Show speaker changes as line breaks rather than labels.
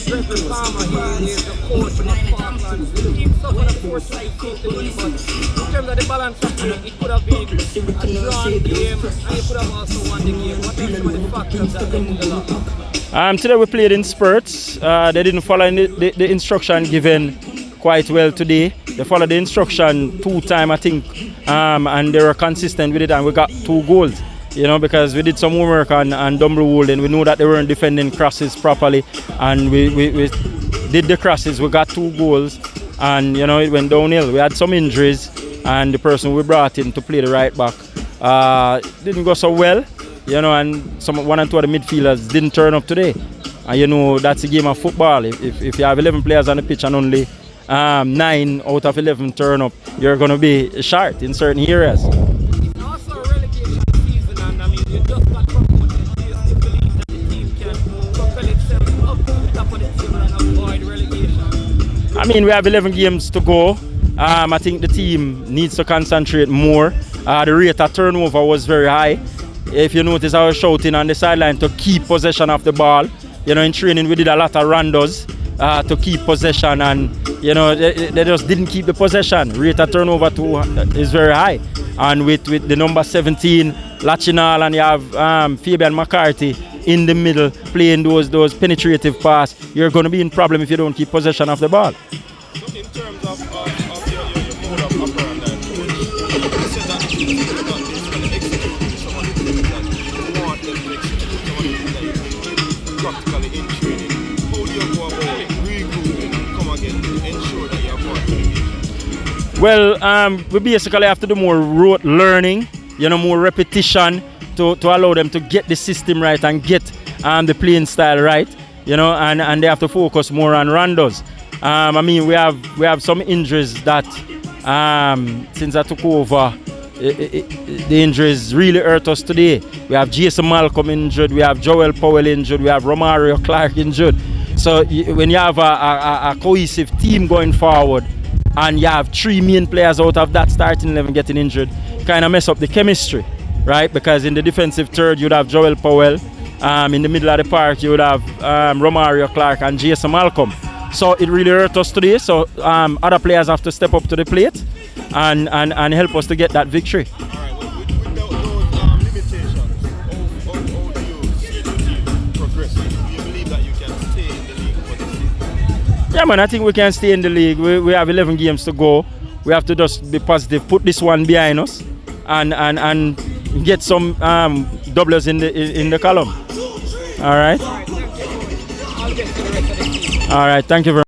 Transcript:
Gregory Palmer. He is the coach of the Faulklands. The team suffered a 4-2 defeat today, but in terms of the balance of play, it could have been a drawn game, and it could have also won the game. What are some of the factors that led to the loss?
Today we played in spurts. They didn't follow the instruction given quite well today. They followed the instruction 2 times, I think, and they were consistent with it, and we got 2 goals. You know, because we did some homework on Dumblewood, and we knew that they weren't defending crosses properly, and we did the crosses. We got 2 goals, and you know, it went downhill. We had some injuries, and the person we brought in to play the right back didn't go so well. You know, and 1 and 2 of the midfielders didn't turn up today. And you know, that's a game of football. If you have 11 players on the pitch and only 9 out of 11 turn up, you're going to be short in certain areas.
It's also a relegation season, and I mean, you just got promoted. Do you still believe that the team can propel itself up to the top of the table and avoid relegation?
I mean, we have 11 games to go. I think the team needs to concentrate more. The rate of turnover was very high. If you notice, I was shouting on the sideline to keep possession of the ball. You know, in training we did a lot of rondos to keep possession, and you know, they just didn't keep the possession. Rate of turnover too is very high, and with the number 17 Lachinal, and you have Fabian McCarthy in the middle playing those penetrative pass, you're going to be in problem if you don't keep possession of the ball.
So in terms of your mode of operandi, you said that you got this and executing some of the things that you want them to execute, some of the things that you do practically in training. How do you go about regrouping and come again to ensure that you're part of the game?
Well, we basically have to do more rote learning, you know, more repetition to allow them to get the system right and get the playing style right, you know, and they have to focus more on rondos. I mean, we have some injuries that since I took over, the injuries really hurt us today. We have Jason Malcolm injured, we have Joel Powell injured, we have Romario Clark injured. So when you have a cohesive team going forward, and you have 3 main players out of that starting 11 getting injured, kind of mess up the chemistry, right? Because in the defensive third, you'd have Joel Powell. In the middle of the park, you would have Romario Clark and Jason Malcolm. So it really hurt us today. So other players have to step up to the plate and help us to get that victory.
All right, well, without those limitations, how do you see the team progressing? Do you believe that you can stay in the league for this season?
Yeah, man, I think we can stay in the league. We have 11 games to go. We have to just be positive, put this one behind us, and get some doublers in the column. All right.
All right, thank you. I'll get to the rest of the team.
All right. Thank you very much.